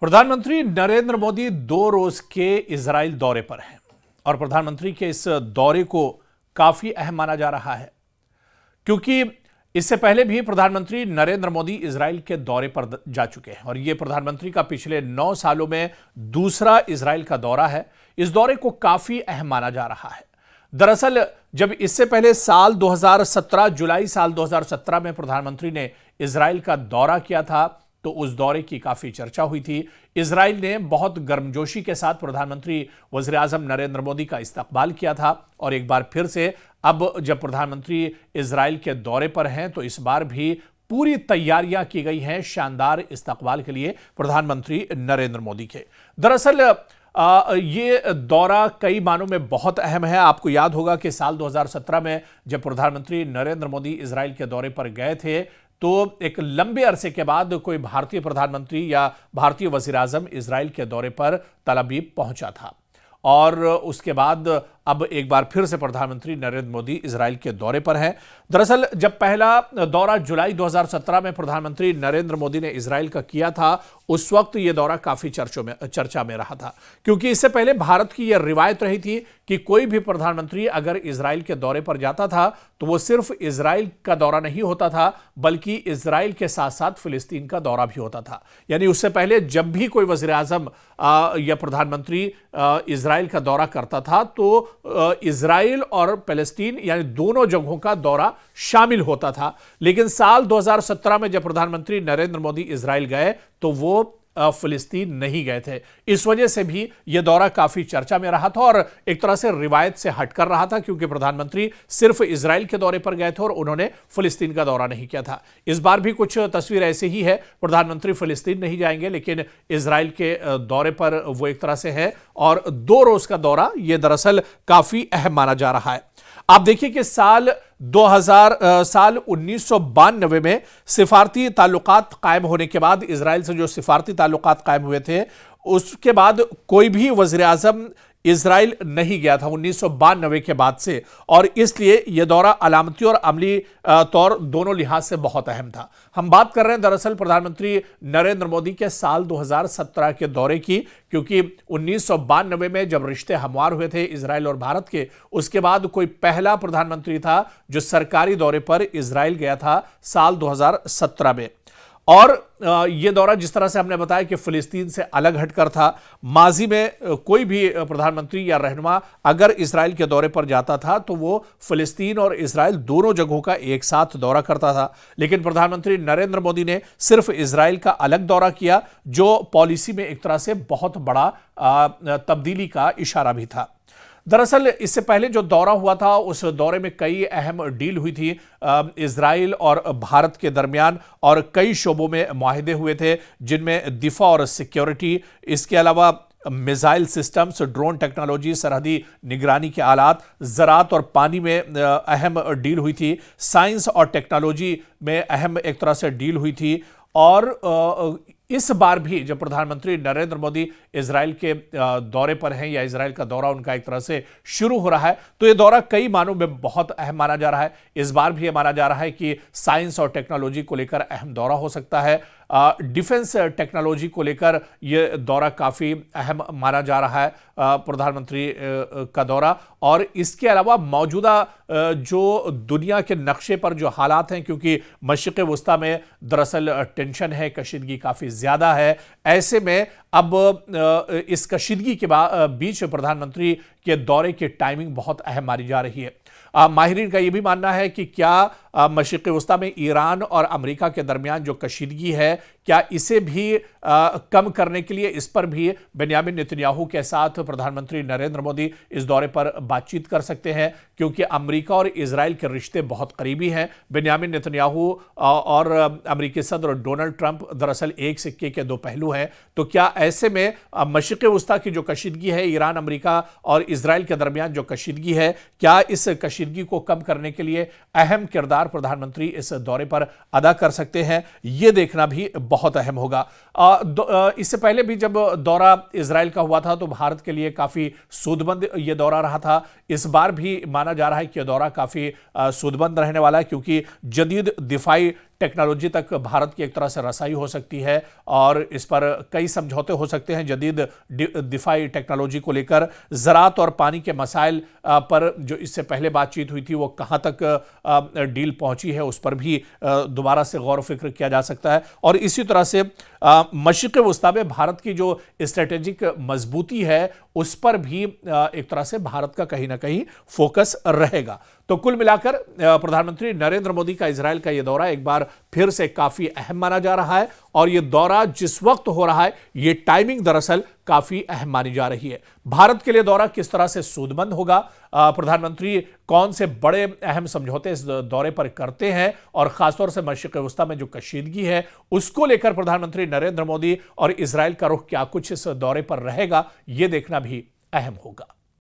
प्रधानमंत्री नरेंद्र मोदी 2 रोज के इजराइल दौरे पर हैं और प्रधानमंत्री के इस दौरे को काफी अहम माना जा रहा है क्योंकि इससे पहले भी प्रधानमंत्री नरेंद्र मोदी इजराइल के दौरे पर जा चुके हैं और यह प्रधानमंत्री का पिछले 9 सालों में दूसरा इजराइल का दौरा है। इस दौरे को काफी अहम माना जा रहा है। दरअसल जब इससे पहले जुलाई साल 2017 में प्रधानमंत्री ने इजराइल का दौरा किया था तो उस दौरे की काफी चर्चा हुई थी। इजराइल ने बहुत गर्मजोशी के साथ प्रधानमंत्री वज़ीर आज़म नरेंद्र मोदी का इस्तकबाल किया था और एक बार फिर से अब जब प्रधानमंत्री इजराइल के दौरे पर हैं तो इस बार भी पूरी तैयारियां की गई हैं शानदार इस्तकबाल के लिए प्रधानमंत्री नरेंद्र मोदी के। दरअसल ये दौरा कई मानों में बहुत अहम है। आपको याद होगा कि साल 2017 में जब प्रधानमंत्री नरेंद्र मोदी इजराइल के दौरे पर गए थे तो एक लंबे अरसे के बाद कोई भारतीय प्रधानमंत्री या भारतीय वज़ीर आज़म इजराइल के दौरे पर तल अवीव पहुंचा था और उसके बाद अब एक बार फिर से प्रधानमंत्री नरेंद्र मोदी इजराइल के दौरे पर हैं। दरअसल जब पहला दौरा जुलाई 2017 में प्रधानमंत्री नरेंद्र मोदी ने इजराइल का किया था उस वक्त यह दौरा काफी चर्चा में रहा था क्योंकि इससे पहले भारत की यह रिवायत रही थी कि कोई भी प्रधानमंत्री अगर इजराइल के दौरे पर जाता था तो वो सिर्फ इजराइल का दौरा नहीं होता था बल्कि इजराइल के साथ साथ फिलिस्तीन का दौरा भी होता था। यानी उससे पहले जब भी कोई वज़ीर आज़म या प्रधानमंत्री इजराइल का दौरा करता था तो इजराइल और फिलिस्तीन यानी दोनों जगहों का दौरा शामिल होता था। लेकिन साल 2017 में जब प्रधानमंत्री नरेंद्र मोदी इजराइल गए तो वो फिलिस्तीन नहीं गए थे। इस वजह से भी यह दौरा काफी चर्चा में रहा था और एक तरह से रिवायत से हटकर रहा था क्योंकि प्रधानमंत्री सिर्फ इजराइल के दौरे पर गए थे और उन्होंने फिलिस्तीन का दौरा नहीं किया था। इस बार भी कुछ तस्वीर ऐसे ही है, प्रधानमंत्री फिलिस्तीन नहीं जाएंगे लेकिन इजराइल के दौरे पर वो एक तरह से है और 2 रोज का दौरा यह दरअसल काफी अहम माना जा रहा है। आप देखिए कि साल 1992 में सिफारती ताल्लुकात कायम होने के बाद इजराइल से जो सिफारती ताल्लुकात कायम हुए थे उसके बाद कोई भी वज़ीर आज़म इजराइल नहीं गया था 1992 के बाद से और इसलिए यह दौरा अलामती और अमली तौर दोनों लिहाज से बहुत अहम था। हम बात कर रहे हैं दरअसल प्रधानमंत्री नरेंद्र मोदी के साल 2017 के दौरे की क्योंकि 1992 में जब रिश्ते हमवार हुए थे इजराइल और भारत के उसके बाद कोई पहला प्रधानमंत्री था जो सरकारी दौरे पर इजराइल गया था साल 2017 में। और यह दौरा जिस तरह से हमने बताया कि फिलिस्तीन से अलग हटकर था। माजी में कोई भी प्रधानमंत्री या रहनुमा अगर इजराइल के दौरे पर जाता था तो वो फिलिस्तीन और इजराइल दोनों जगहों का एक साथ दौरा करता था। लेकिन प्रधानमंत्री नरेंद्र मोदी ने सिर्फ इजराइल का अलग दौरा किया जो पॉलिसी में एक तरह से बहुत बड़ा तब्दीली का इशारा भी था। दरअसल इससे पहले जो दौरा हुआ था उस दौरे में कई अहम डील हुई थी इजराइल और भारत के दरमियान और कई शोबों में मुआहदे हुए थे जिनमें दिफा और सिक्योरिटी, इसके अलावा मिसाइल सिस्टम्स, ड्रोन टेक्नोलॉजी, सरहदी निगरानी के आलात, ज़राअत और पानी में अहम डील हुई थी, साइंस और टेक्नोलॉजी में अहम एक तरह से डील हुई थी। और इस बार भी जब प्रधानमंत्री नरेंद्र मोदी इजराइल के दौरे पर हैं या इजराइल का दौरा उनका एक तरह से शुरू हो रहा है तो यह दौरा कई मानों में बहुत अहम माना जा रहा है। इस बार भी यह माना जा रहा है कि साइंस और टेक्नोलॉजी को लेकर अहम दौरा हो सकता है। डिफेंस टेक्नोलॉजी को लेकर यह दौरा काफ़ी अहम माना जा रहा है प्रधानमंत्री का दौरा। और इसके अलावा मौजूदा जो दुनिया के नक्शे पर जो हालात हैं क्योंकि मशरिक़ वस्ता में दरअसल टेंशन है, कशीदगी काफ़ी ज़्यादा है, ऐसे में अब इस कशीदगी के बीच प्रधानमंत्री के दौरे की टाइमिंग बहुत अहम मानी जा रही है। माहिरीन का यह भी मानना है कि क्या मशरिक़ वस्ता में ईरान और अमेरिका के दरमियान जो कशीदगी है क्या इसे भी कम करने के लिए इस पर भी बेंयामिन नेतन्याहू के साथ प्रधानमंत्री नरेंद्र मोदी इस दौरे पर बातचीत कर सकते हैं क्योंकि अमेरिका और इजराइल के रिश्ते बहुत करीबी हैं। बेंयामिन नेतन्याहू और अमेरिकी सदर डोनाल्ड ट्रंप दरअसल एक सिक्के के 2 पहलू हैं। तो क्या ऐसे में मशरिक़ वस्ता की जो कशीदगी है, ईरान, अमेरिका और इजराइल के दरमियान जो कशीदगी है, क्या इस कशीदगी को कम करने के लिए अहम किरदार प्रधानमंत्री इस दौरे पर अदा कर सकते हैं? यह देखना भी बहुत अहम होगा। इससे पहले भी जब दौरा इजराइल का हुआ था तो भारत के लिए काफी सूदमंद यह दौरा रहा था। इस बार भी माना जा रहा है कि यह दौरा काफी सूदमंद रहने वाला है क्योंकि जदीद दिफाई टेक्नोलॉजी तक भारत की एक तरह से रसाई हो सकती है और इस पर कई समझौते हो सकते हैं जदीद दिफाई टेक्नोलॉजी को लेकर। ज़राअत और पानी के मसाइल पर जो इससे पहले बातचीत हुई थी वो कहाँ तक डील पहुंची है उस पर भी दोबारा से गौर फिक्र किया जा सकता है। और इसी तरह से मशरिक़ वस्ता में भारत की जो स्ट्रेटेजिक मजबूती है उस पर भी एक तरह से भारत का कहीं ना कहीं फोकस रहेगा। तो कुल मिलाकर प्रधानमंत्री नरेंद्र मोदी का इजराइल का यह दौरा एक बार फिर से काफी अहम माना जा रहा है और यह दौरा जिस वक्त हो रहा है यह टाइमिंग दरअसल काफी अहम मानी जा रही है। भारत के लिए दौरा किस तरह से सूदमंद होगा, प्रधानमंत्री कौन से बड़े अहम समझौते इस दौरे पर करते हैं और खासतौर से मशरिक़ वस्ता में जो कशीदगी है उसको लेकर प्रधानमंत्री नरेंद्र मोदी और इजराइल का रुख क्या कुछ इस दौरे पर रहेगा, यह देखना भी अहम होगा।